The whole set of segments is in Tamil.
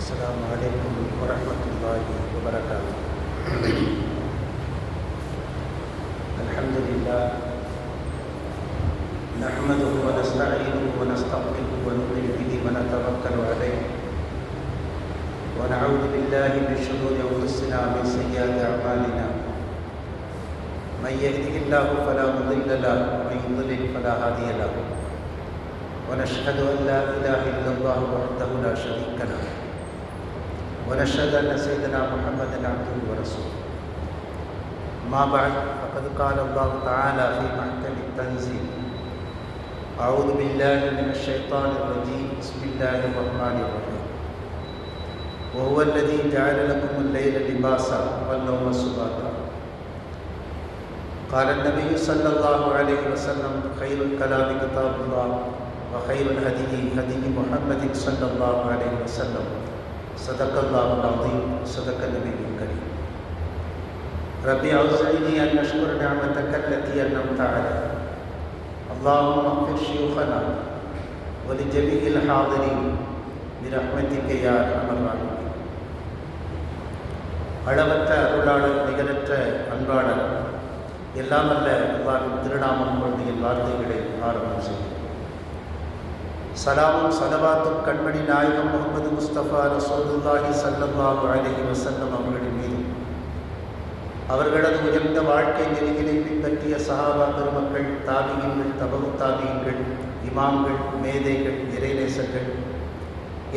السلام عليكم ورحمة الله وبركاته. الحمد لله نحمده ونستعينه ونستغفره ونؤمن به ونتوكل عليه ونعوذ بالله من شرور أنفسنا ومن سيئات أعمالنا. من يهده الله فلا مضل له ومن يضلل فلا هادي له. ونشهد أن لا إله إلا الله وحده لا شريك له ونشهد أن سيدنا محمدا عبده ورسوله. ما بعد فقد قال الله تعالى في محكم التنزيل: أعوذ بالله من الشيطان الرجيم. بسم الله الرحمن الرحيم. وهو الذي جعل لكم الليل لباسا والنوم سباتا. قال النبي صلى الله عليه وسلم: خير الكلام كتاب الله وخير الهدي هدي محمد صلى الله عليه وسلم. صدق الله العظيم صدق النبي الكريم. ربي أوزعني أن أشكر نعمتك التي أنعمت علي. اللهم اغفر شيوخنا ولجميع الحاضرين برحمتك يا أرحم الراحمين. அளவற்ற அருளாளர், நிகரற்ற அன்பாளர், எல்லாமல்ல அல்லாஹ்வின் திருநாமம் கொண்டு என் வார்த்தைகளை ஆரம்பம் செய்கிறேன். சலாமும் சலவாத்தும் கண்மணி நாயகம் முகமது முஸ்தபா ரசூலுல்லாஹி ஸல்லல்லாஹு அலைஹி வஸல்லம் அவர்களின் மீதும், அவர்களது உயர்ந்த வாழ்க்கை நெறிகளை பின்பற்றிய சஹாபா பெருமக்கள், தாபியீன்கள், தபவு தாபியீன்கள், இமாம்கள், மேதைகள், இறைநேசர்கள்,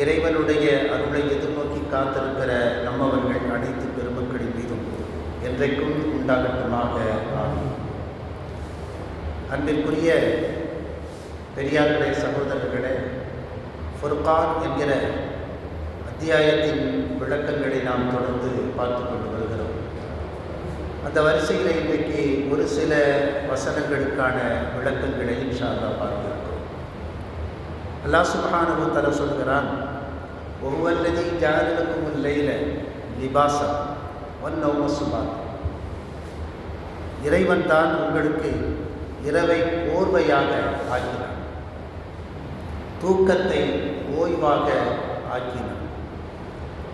இறைவனுடைய அருளை எதிர்நோக்கி காத்திருக்கிற நம்மவர்கள் அனைத்து பெருமக்களின் மீதும் என்றைக்கும் உண்டாகட்டுமாக. ஆமீன். அன்பிற்குரிய பெரியார்களே, சகோதரர்களே, ஃபுர்கான் என்கிற அத்தியாயத்தின் விளக்கங்களை நாம் தொடர்ந்து பார்த்து கொண்டு வருகிறோம். அந்த வரிசையில் இன்றைக்கு ஒரு சில வசனங்களுக்கான விளக்கங்களை இன்ஷா அல்லாஹ் பார்க்கிறோம். அல்லாஹ் சுப்ஹானஹு வ தஆலா சொல்கிறான்: வஹுவல்லதீ ஜஅல லக்குமுல் லைல லிபாஸா வன்-நௌம சுபாத்தா. இறைவன் தான் உங்களுக்கு இரவை போர்வையாக ஆக்கினான், தூக்கத்தை ஓய்வாக ஆக்கினான்,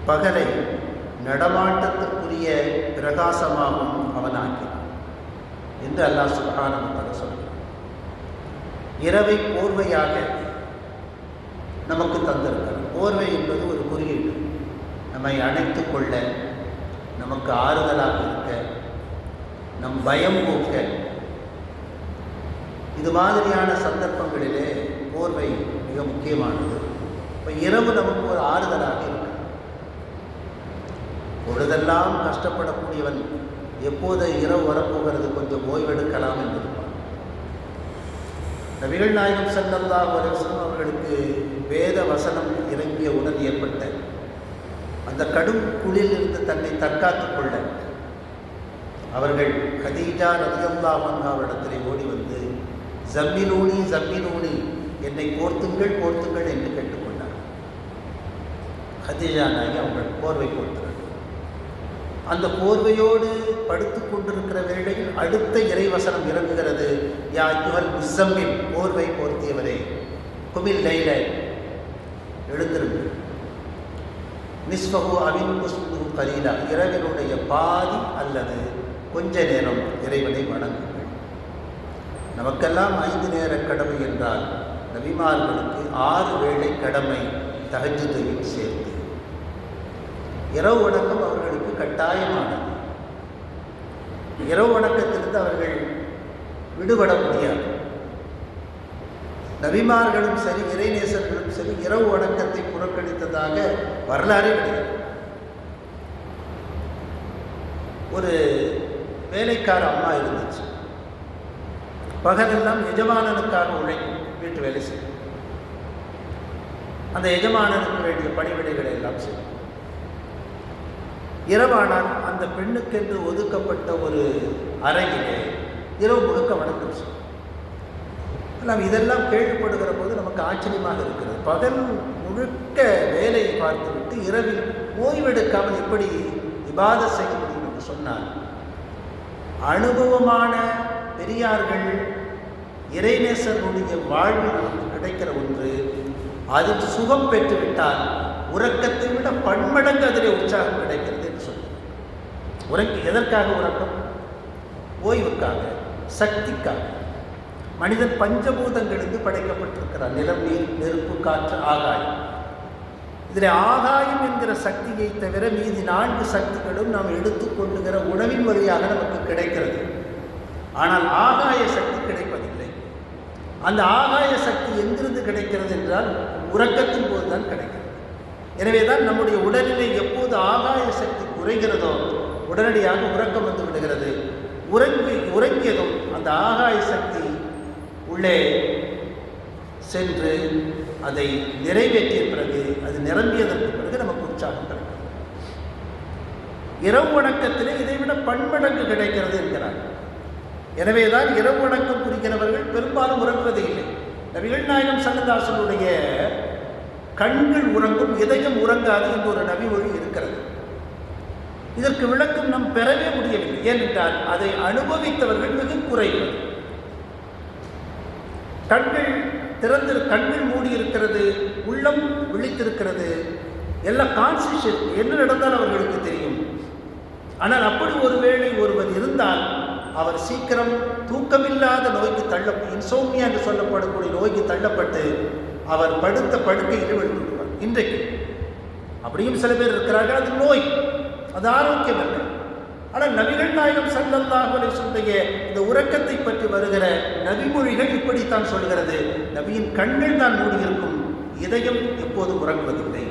பகலை நடமாட்டத்திற்குரிய பிரகாசமாகவும் அவன் ஆக்கினான் என்று அல்லாஹ் சுப்ஹானஹு வ தஆலா சொல்கிறான். இரவை போர்வையாக நமக்கு தந்திருக்கிறார். போர்வை என்பது ஒரு குறியீடு. நம்மை அணைத்து கொள்ள, நமக்கு ஆறுதலாக இருக்க, நம் பயம் போக்க, இது மாதிரியான சந்தர்ப்பங்களிலே போர்வை மிக முக்கியமானது. இப்போ இரவு நமக்கு ஒரு ஆறுதலாக இருக்கு. பொழுதெல்லாம் கஷ்டப்படக்கூடியவன் எப்போது இரவு வரப்போகிறது, கொஞ்சம் ஓய்வெடுக்கலாம் என்றிருப்பான். நபிகள் நாயகம் ஸல்லல்லாஹு அலைஹி வஸல்லம் அவர்களுக்கு வேத வசனம் இறங்கிய உடன் ஏற்பட்ட அந்த கடும் குளிரிலிருந்து தன்னை தற்காத்துக் கொள்ள அவர்கள் கதீஜா ரலியல்லாஹு அன்ஹா அவரிடத்திலே ஓடி வந்து, ஜம்மிலூனி ஜம்மிலூனி, என்னை போர்த்துங்கள் போர்த்துங்கள் என்று கேட்டுக்கொண்டார். கதீஜா நாயகி அவர்கள் போர்வை போர்த்துகிறார். அந்த போர்வையோடு படுத்து கொண்டிருக்கிற வேளையில் அடுத்த இறைவசனம் இறங்குகிறது: யா அய்யுஹல் முஸம்மில், போர்வை போர்த்தியவரே, குமில் லைல, எழுந்திருங்கள், நிஸ்ஃபஹு அவின் குஸ்ஹு கலீலா, இரவினுடைய பாதி அல்லது கொஞ்ச நேரம் இறைவனை வணங்குங்கள். நமக்கெல்லாம் 5 நேர கடமை என்றால் நபிமார்களுக்கு 6 வேளை கடமை, தஹஜ்ஜுதையும் சேர்த்து. இரவு வணக்கம் அவர்களுக்கு கட்டாயமானது. இரவு வணக்கத்திலிருந்து அவர்கள் விடுபட முடியாது. நபிமார்களும் சரி, இறைநேசர்களும் சரி, இரவு வணக்கத்தை புறக்கணித்ததாக வரலாறே கிடையாது. ஒரு வேலைக்கார அம்மா இருந்துச்சு. பகலெல்லாம் எஜமானனுக்காக உழைக்கும், வீட்டு வேலை செய்யும். அந்த எஜமானனுக்கு வேண்டிய பணிவிடைகளை எல்லாம் செய்யும். இரவானால் அந்த பெண்ணுக்கென்று ஒதுக்கப்பட்ட ஒரு அறையிலே இரவு முழுக்க வணக்கம் செய்யும். நாம் இதெல்லாம் கேள்விப்படுகிற போது நமக்கு ஆச்சரியமாக இருக்கிறது. பகல் முழுக்க வேலையை பார்த்துவிட்டு இரவில் ஓய்வெடுக்காமல் எப்படி இபாதத் செய்ய முடியும் என்று சொன்னால், அனுபவமான பெரியார்கள், இறைநேசர்களுடைய வாழ்வில் நமக்கு கிடைக்கிற ஒன்று, அதில் சுகம் பெற்றுவிட்டால் உறக்கத்தை விட பன்மடங்கு அதிலே உற்சாகம் கிடைக்கிறது என்று சொல்லி. எதற்காக உறக்கம்? ஓய்வுக்காக, சக்திக்காக. மனிதன் பஞ்சபூதங்களுக்கு படைக்கப்பட்டிருக்கிறார். நிலம், நீர், நெருப்பு, காற்று, ஆகாயம். இதில் ஆகாயம் என்கிற சக்தியை தவிர மீதி 4 சக்திகளும் நாம் எடுத்துக்கொள்ளுகிற உணவின் வழியாக நமக்கு கிடைக்கிறது. ஆனால் ஆகாய சக்தி கிடைப்பதில்லை. அந்த ஆகாய சக்தி எங்கிருந்து கிடைக்கிறது என்றால் உறக்கத்தின் போது தான் கிடைக்கிறது. எனவே தான் நம்முடைய உடலிலே எப்போது ஆகாய சக்தி குறைகிறதோ உடனடியாக உறக்கம் வந்து விடுகிறது. உறங்கியதும் அந்த ஆகாய சக்தி உள்ளே சென்று அதை நிறைவேற்றிய பிறகு, அது நிரம்பியதற்கு பிறகு நமக்கு உற்சாகம் கிடைக்கிறது. இரவு வணக்கத்திலே இதைவிட பன்மடங்கு கிடைக்கிறது என்கிறார். எனவேதான் இரவு வணக்கம் புரிகிறவர்கள் பெரும்பாலும் உறங்குவதே இல்லை. நபிகள் நாயகம் ஸல்லல்லாஹு அலைஹி வஸல்லம் கண்கள் உறங்கும், இதயம் உறங்காது என்று ஒரு நபிமொழி இருக்கிறது. இதற்கு விளக்கம் நாம் பெறவே முடியவில்லை. ஏனென்றால் அதை அனுபவித்தவர்கள் மிக குறைவு. கண்கள் மூடி இருக்கிறது, உள்ளம் விழித்திருக்கிறது, எல்லாம் கான்சியஸ், என்ன நடந்தால் அவர்களுக்கு தெரியும். ஆனால் அப்படி ஒருவேளை ஒருவர் இருந்தால் அவர் சீக்கிரம் தூக்கமில்லாத நோய்க்கு இன்சோம்னியா என்று சொல்லப்படக்கூடிய நோய்க்கு தள்ளப்பட்டு அவர் படுத்த படுக்கையில் விழுந்துவிடுவார். இன்றைக்கு அப்படியும் சில பேர் இருக்கிறார்கள். அது நோய், அது ஆரோக்கியம் அல்ல. ஆனால் நபிகள் நாயகம் ஸல்லல்லாஹு அலைஹி வஸல்லம் இந்த உறக்கத்தை பற்றி வருகிற நபிமொழிகள் இப்படித்தான் சொல்கிறது. நபியின் கண்கள் தான் மூடியிருக்கும், இதயம் எப்போதும் உறங்குவதில்லை.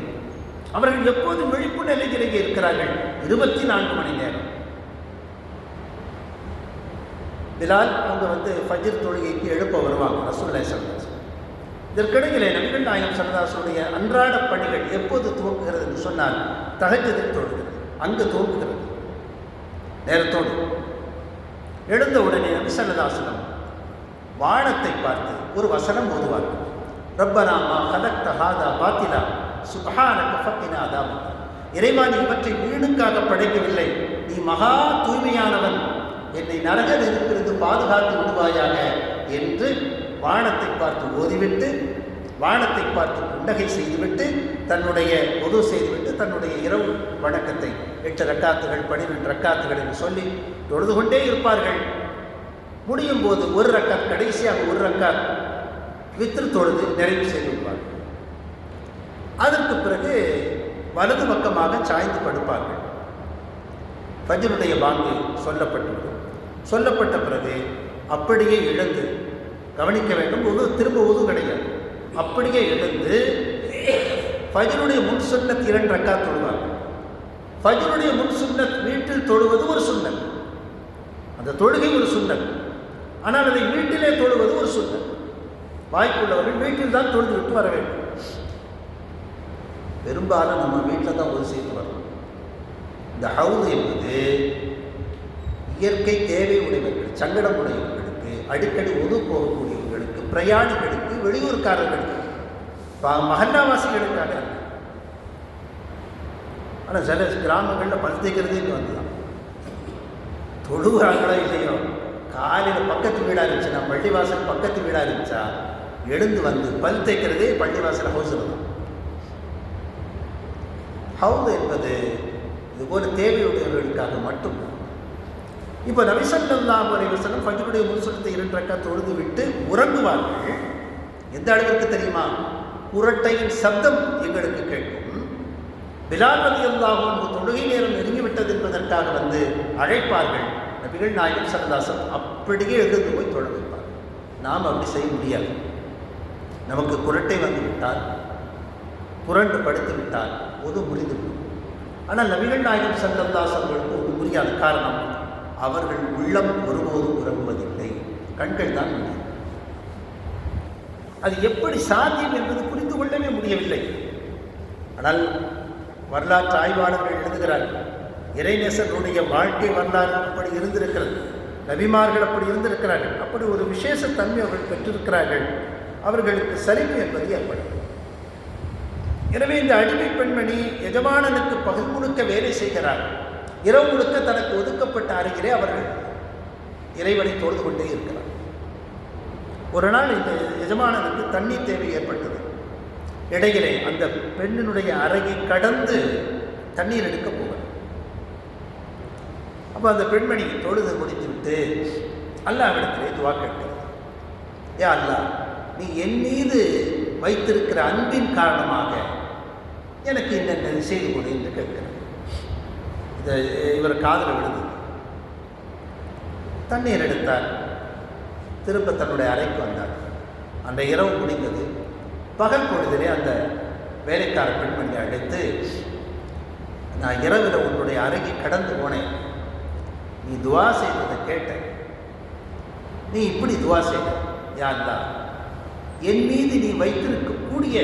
அவர்கள் எப்போதும் விழிப்பு நிலையிலேயே இருக்கிறார்கள், 24 மணி நேரம். பிலால் அவங்க ஃபஜ்ர் தொழுகைக்கு எழுப்ப வருவாங்க ரசூலுல்லாஹி ஸல்லல்லாஹு அலைஹி வஸல்லம். இதற்கிடையிலே நபிகள் நாயகம் ஸல்லல்லாஹு அலைஹி வஸல்லம் அன்றாட பணிகள் எப்போது துவங்குகிறது என்று சொன்னால் தஹஜ்ஜுதில் துவங்குகிறது. அங்கு துவங்குகிறது நேரத்தோடு. எழுந்த உடனே நபி ஸல்லல்லாஹு அலைஹி வஸல்லம் வானத்தை பார்த்து ஒரு வசனம் ஓதுவார்கள். ரப்பனா மா கலக்த ஹாதா பாத்திலா சுப்ஹானக ஃபக்கினா அதாப. இறைவா, நீ இவற்றை வீணுக்காக படைக்கவில்லை, நீ மகா தூய்மையானவன், என்னை நரக நெருப்பிலிருந்து பாதுகாத்து விடுவாயாக என்று வானத்தை பார்த்து ஓதிவிட்டு, வானத்தை பார்த்து புன்னகை செய்துவிட்டு, தன்னுடைய உது செய்துவிட்டு தன்னுடைய இரவு வணக்கத்தை 8 ரக்காத்துகள் 12 ரக்காத்துகள் என்று சொல்லி தொழுது கொண்டே இருப்பார்கள். முடியும் போது ஒரு ரக்காத், கடைசியாக ஒரு ரக்காத் வித்ர் தொழுது நிறைவு செய்து விடுவார்கள். அதற்கு பிறகு வலது பக்கமாக சாய்ந்து படுப்பார்கள். ஃபஜ்ருடைய பாங்கு சொல்லப்பட்ட பிறகு அப்படியே எழுந்து, கவனிக்க வேண்டும், திரும்ப உது கிடையாது, அப்படியே எழுந்து ஃபஜ்ருடைய முன் சுன்னத் 2 ரக்காத் தொழுவார்கள். ஃபஜ்ருடைய முன் சுன்னத் வீட்டில் தொழுவது ஒரு சுன்னத், அந்த தொழுகை ஒரு சுன்னத். ஆனால் அதை வீட்டிலே தொழுவது ஒரு சுன்னத். வாய்ப்புள்ளவர்கள் வீட்டில் தான் தொழுது விட்டு வர வேண்டும். பெரும்பாலும் நம்ம வீட்டில் தான் உதவி செய்து வரணும். இந்த ஹவுது என்பது இயற்கை தேவை உடையவர்கள், சங்கடம் உடையவர்களுக்கு, அடிக்கடி உது போகக்கூடியவர்களுக்கு, பிரயாணிகளுக்கு, வெளியூர்காரர்களுக்கு, மஹல்லாவாசிகளுக்காக. ஆனால் சில கிராமங்களில் பல் தேய்க்கிறதே வந்துதான் தொழுகிறாங்களோ இல்லையோ, காலையில் பக்கத்து வீடாக இருந்துச்சுன்னா, பள்ளிவாசல் பக்கத்து வீடாக இருந்துச்சா எழுந்து வந்து பல் தேய்க்கிறதே பள்ளிவாசல் ஹவுஸில் தான். ஹவுது என்பது இதுபோல தேவையுடையவர்களுக்காக மட்டும். இப்போ நபி ஸல்லல்லாஹு அலைஹி வஸல்லம் ஃபஜ்ருடைய முன் சுன்னத்தை 2 ரக்காத் தொழுது விட்டு உறங்குவார்கள். எந்த அளவிற்கு தெரியுமா? குரட்டையின் சப்தம் எங்களுக்கு கேட்கும். பிலால் ரலியல்லாஹு அன்ஹு தொழுகை நேரம் நெருங்கிவிட்டது என்பதற்காக அழைப்பார்கள். நபிகள் நாயகம் ஸல்லல்லாஹு அலைஹி வஸல்லம் அப்படியே எழுந்து போய் தொழ வைப்பார். நாம் அப்படி செய்ய முடியாது. நமக்கு குரட்டை விட்டால், புரண்டு படுத்து விட்டால் ஒரு முறிந்துவிடும். ஆனால் நபிகள் நாயகம் ஸல்லல்லாஹு அலைஹி வஸல்லம் ஒரு புரியாத காரணம், அவர்கள் உள்ளம் ஒருபோதும் உறங்குவதில்லை, கண்கள் தான் முடியும். அது எப்படி சாத்தியம் என்பது புரிந்து கொள்ளவே முடியவில்லை. ஆனால் வரலாற்று ஆய்வாளர்கள் எழுதுகிறார்கள், இறைநேசனுடைய வாழ்க்கை வரலாறு அப்படி இருந்திருக்கிறது, நபிமார்கள் அப்படி இருந்திருக்கிறார்கள், அப்படி ஒரு விசேஷ தன்மை அவர்கள் பெற்றிருக்கிறார்கள். அவர்களுக்கு சலிப்பு என்பது ஏற்படும். எனவே இந்த அடிமை பெண்மணி எஜமானனுக்கு பகல் முழுக்க வேலை செய்கிறார், இரவு முழுக்க தனக்கு ஒதுக்கப்பட்ட அருகிலே அவர்கள் இறைவனை தொழுது கொண்டே இருக்கிறார். ஒரு நாள் இந்த எஜமானனுக்கு தண்ணீர் தேவை ஏற்பட்டது. இடையிலே அந்த பெண்ணினுடைய அறையை கடந்து தண்ணீர் எடுக்க போகிறார். அப்போ அந்த பெண்மணி தொழுது முடித்து விட்டு அல்லாஹ்விடத்திலே துஆ கேட்கிறார். யா அல்லாஹ், நீ என் மீது வைத்திருக்கிற அன்பின் காரணமாக எனக்கு என்னென்ன செய்து கொடு என்று கேட்கிறார். இவர் காதில் விழுது. தண்ணீர் எடுத்தார். திரும்ப தன்னுடைய அறைக்கு வந்தார். அந்த இரவு முடிந்தது. பகல் பொழுதிலே அந்த வேலைக்கார பெண்மணியை அழைத்து, நான் இரவில் உன்னுடைய அறைக்கு கடந்து போனேன், நீ துவா செய்ததை கேட்டேன், நீ இப்படி துவா செய்த, யா அல்லாஹ், என் மீது நீ வைத்திருக்கக்கூடிய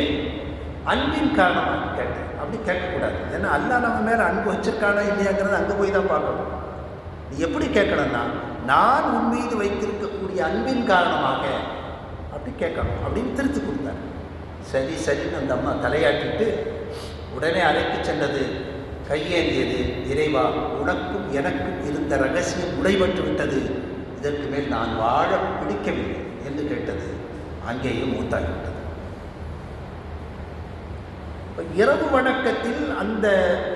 அன்பின் காரணமாக கேட்டேன். அப்படி கேட்கக்கூடாது. ஏன்னா அல்லாஹ் நம்ம மேலே அன்பு வச்சிருக்கானா இல்லையாங்கிறது அங்கே போய் தான் பார்க்கணும். நீ எப்படி கேட்கணும்னா, நான் உன் மீது வைத்திருக்கக்கூடிய அன்பின் காரணமாக அப்படி கேட்கணும் அப்படின்னு திருத்தி கொடுத்தார். சரி சரின்னு அந்த அம்மா தலையாட்டிட்டு உடனே அறைக்கு சென்றது. கையேந்தியது, இறைவா, உனக்கும் எனக்கும் இருந்த ரகசியம் உடைபட்டு விட்டது, இதற்கு மேல் நான் வாழ பிடிக்கவில்லை என்று கேட்டது. அங்கேயும் மூத்தாகிவிட்டது. இரவு வணக்கத்தில் அந்த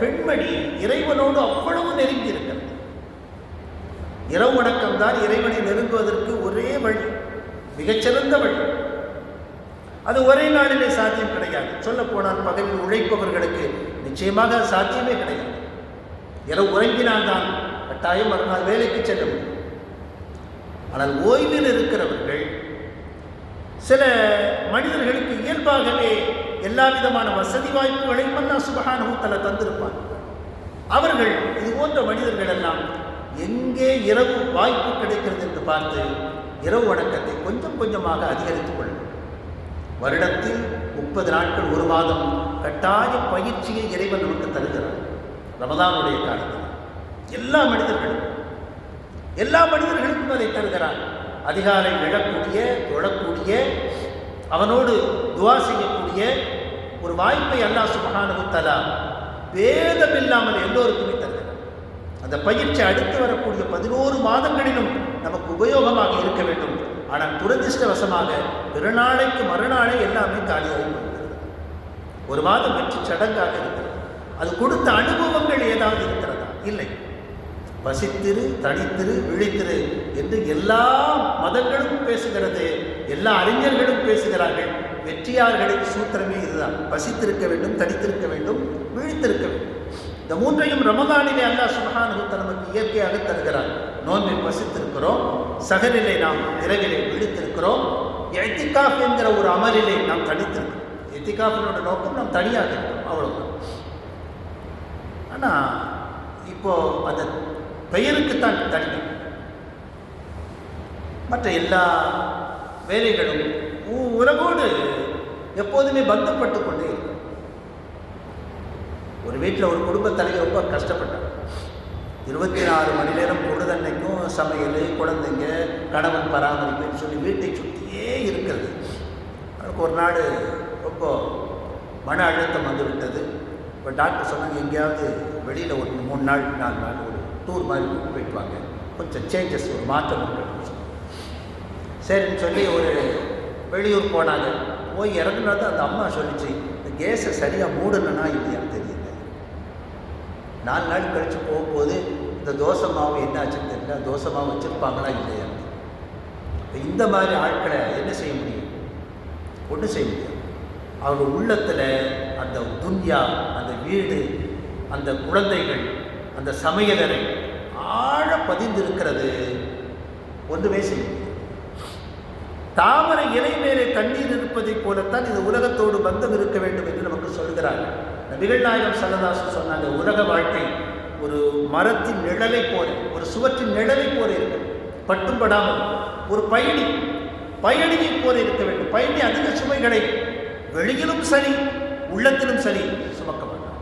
பெண்மணி இறைவனோடு அவ்வளவு நெருங்கி இருக்கிறது. இரவு வணக்கம் தான் இறைவனை நெருங்குவதற்கு ஒரே வழி, மிகச்சிறந்த வழி. அது ஒரே நாளிலே சாத்தியம் கிடையாது. சொல்ல போனால் பகலில் உழைப்பவர்களுக்கு நிச்சயமாக சாத்தியமே கிடையாது. இரவு உறங்கினால்தான் கட்டாயம் மறுநாள் வேலைக்கு செல்ல முடியும். ஆனால் ஓய்வில் இருக்கிறவர்கள், சில மனிதர்களுக்கு இயல்பாகவே எல்லா விதமான வசதி வாய்ப்புகளையும் அல்லாஹ் சுப்ஹானஹு வ தஆலா தந்திருப்பார். அவர்கள் இது போன்ற மனிதர்கள் எல்லாம் எங்கே இரவு வாய்ப்பு கிடைக்கிறது என்று பார்த்து இரவு வணக்கத்தை கொஞ்சம் கொஞ்சமாக அதிகரித்துக் கொள்ளும். வருடத்தில் 30 நாட்கள், ஒரு மாதம் கட்டாய பயிற்சியை இறைவன் நமக்கு தருகிறார். ரமதானுடைய காலத்தில் எல்லா மனிதர்களுக்கும் அதை தருகிறார். அதிகாலை எழக்கூடிய, தொழக்கூடிய, அவனோடு துவா செய்யக்கூடிய ஒரு வாய்ப்பை அல்லாஹ் சுப்ஹானஹு வ தஆலா பேதம் இல்லாமல் எல்லோருக்குமே தருகிறார். அந்த பயிற்சி அடுத்து வரக்கூடிய 11 மாதங்களிலும் நமக்கு உபயோகமாக இருக்க வேண்டும். ஆனால் துரதிர்ஷ்டவசமாக பிறநாளைக்கு மறுநாளே எல்லாமே காலியாக இருக்கிறது. ஒரு மாதம் வெற்றி சடங்காக இருக்கிறது. அது கொடுத்த அனுபவங்கள் ஏதாவது இருக்கிறதா? இல்லை. வசித்திரு, தனித்திரு, விழித்திரு என்று எல்லா மதங்களும் பேசுகிறது, எல்லா அறிஞர்களும் பேசுகிறார்கள். வெற்றியாளர்களின் சூத்திரமே இதுதான். வசித்திருக்க வேண்டும், தனித்திருக்க வேண்டும், விழித்திருக்க வேண்டும். இந்த மூன்றையும் ரமதானிலே அல்லாஹ் சுப்ஹானஹு வ தஆலா நமக்கு இயற்கையாக தருகிறார். நோன்பில் வசித்திருக்கிறோம், சஹரிலே நாம் இரவிலே விழித்திருக்கிறோம், இத்திகாஃப் என்கிற ஒரு அமலிலே நாம் தனித்திருக்கிறோம். இத்திகாஃபினோட நோக்கம் நாம் தனியாக இருக்கிறோம், அவ்வளவுதான். ஆனால் இப்போ அந்த பெயருக்குத்தான் தனி. மற்ற எல்லா வேலைகளும் உலகோடு எப்போதுமே பந்தப்பட்டு கொண்டே இருக்கும். ஒரு வீட்டில் ஒரு குடும்பத் தலைவர் ரொம்ப கஷ்டப்பட்டார். 24 மணி நேரம் பொழுதன்னைக்கும் சமையல், குழந்தைங்க, கணவன் பராமரிப்புன்னு சொல்லி வீட்டை சுற்றியே இருக்கிறது. அதுக்கு ஒரு நாள் ரொம்ப மன அழுத்தம் வந்து விட்டது. இப்போ டாக்டர் சொன்னாங்க, எங்கேயாவது வெளியில் ஒரு 3 நாள் 4 நாள் ஒரு டூர் மாதிரி போயிட்டு வாங்க, கொஞ்சம் சேஞ்சஸ், ஒரு மாற்றம் இருக்குன்னு சொன்னாங்க. சரின்னு சொல்லி ஒரு வெளியூர் போனாங்க. போய் இறங்குனா தான் அந்த அம்மா சொல்லிச்சு, இந்த கேஸை சரியாக மூடணுன்னா இல்லையான்னு தெரியல. 4 நாள் கழித்து போகும்போது இந்த தோசை மாவு என்னாச்சுன்னு தெரியல, தோசை மாவு வச்சுருப்பாங்களா இல்லையா. இந்த மாதிரி ஆட்களை என்ன செய்ய முடியும்? ஒன்றும் செய்ய முடியும். அவங்க உள்ளத்தில் அந்த துன்யா, அந்த வீடு, அந்த குழந்தைகள், அந்த சமையலறை ஆழ பதிந்திருக்கிறது. ஒன்றுமே செய்ய முடியும். தாமரை இலை மேலே தண்ணீர் இருப்பதைப் போலத்தான் இந்த உலகத்தோடு பந்தம் இருக்க வேண்டும் என்று நமக்கு சொல்கிறார்கள். நபிகள் நாயகம் ஸல்லல்லாஹு அலைஹி வஸல்லம் சொன்னாங்க, உலக வாழ்க்கை ஒரு மரத்தின் நிழலை போல, ஒரு சுவற்றின் நிழலை போல இருக்கிறது, பட்டும் படாமல். ஒரு பயணியை போல இருக்க வேண்டும். பயணி அதிக சுமைகளை வெளியிலும் சரி உள்ளத்திலும் சரி சுமக்க மாட்டார்.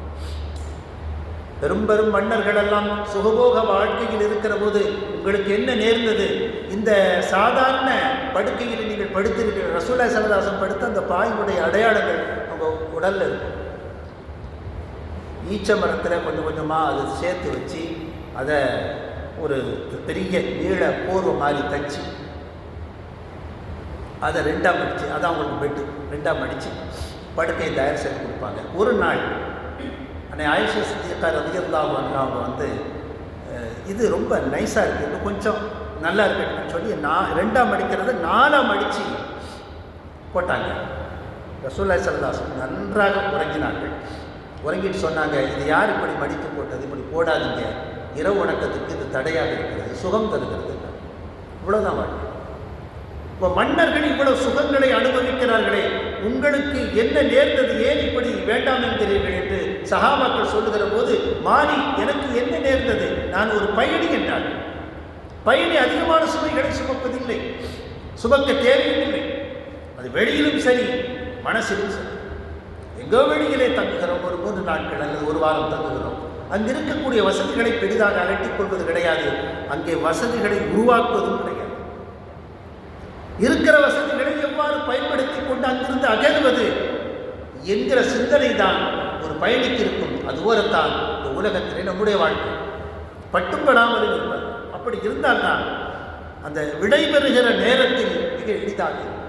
பெரும் பெரும் மன்னர்கள் எல்லாம் சுகபோக வாழ்க்கையில் இருக்கிற போது உங்களுக்கு என்ன நேர்ந்தது? இந்த சாதாரண படுக்கையில் நீங்கள் படுத்திருக்கிற ரசூலுல்லாஹி ஸல்லல்லாஹு அலைஹி வஸல்லம் படுத்த அந்த பாயினுடைய அடையாளங்கள் உங்கள் உடலில் இருக்கும். ஈச்ச மரத்தில் கொஞ்சம் கொஞ்சமாக அதை சேர்த்து வச்சு அதை ஒரு பெரிய நீள போர்வை மாதிரி தச்சு அதை 2ஆக மடித்து, அதான் அவங்களுக்கு பெட்டு 2ஆக மடித்து படுக்கையை தயார் செய்து கொடுப்பாங்க. ஒரு நாள் அன்னை ஆயிஷா சித்திகா ரலியல்லாஹு அன்ஹா அவங்க வந்து இது ரொம்ப நைஸாக இருக்குது, இன்னும் கொஞ்சம் நல்லா இருக்குன்னு சொல்லி 2ஆம் மடிக்கிறது 4ஆம் மடித்து போட்டாங்க. ரசூலுல்லாஹி ஸல்லல்லாஹு அலைஹி வஸல்லம் நன்றாக உறங்கினார்கள். உறங்கிட்டு சொன்னாங்க, இது யார் இப்படி மடித்து போட்டது, இப்படி போடாதீங்க, இரவு வணக்கத்துக்கு இது தடையாக இருக்கிறது, சுகம் தருகிறது. இவ்வளோதான் வாழ்க்கை. இப்போ மன்னர்கள் இவ்வளவு சுகங்களை அனுபவிக்கிறார்களே, உங்களுக்கு என்ன நேர்ந்தது, ஏன் இப்படி வேண்டாம் என்கிறீர்கள் என்று சஹாபாக்கள் சொல்லுகிற போது, மாறி எனக்கு என்ன நேர்ந்தது, நான் ஒரு பயணி என்றார். பயணி அதிகமான சுமைகளை சுமப்பதில்லை, சுமக்க தேவையில்லை. அது வெளியிலும் சரி மனசிலும் சரி. எங்கோ வெளியிலே தங்குகிறோம், ஒரு 3 நாட்கள் அல்லது ஒரு வாரம் தங்குகிறோம். அங்கு இருக்கக்கூடிய வசதிகளை பெரிதாக அலட்டிக் கொள்வது கிடையாது, அங்கே வசதிகளை உருவாக்குவதும் கிடையாது. இருக்கிற வசதிகளை எவ்வாறு பயன்படுத்தி கொண்டு அங்கிருந்து அகழ்வது என்கிற சிந்தனை தான் ஒரு பயணிக்கு இருக்கும். அது ஓரத்தான் இந்த உலகத்திலே நம்முடைய வாழ்க்கை பட்டுப்படாமல் இருப்பது. அப்படி இருந்தால்தான் அந்த விடைபெறுகிற நேரத்தில் மிக எளிதாக இருக்கும்.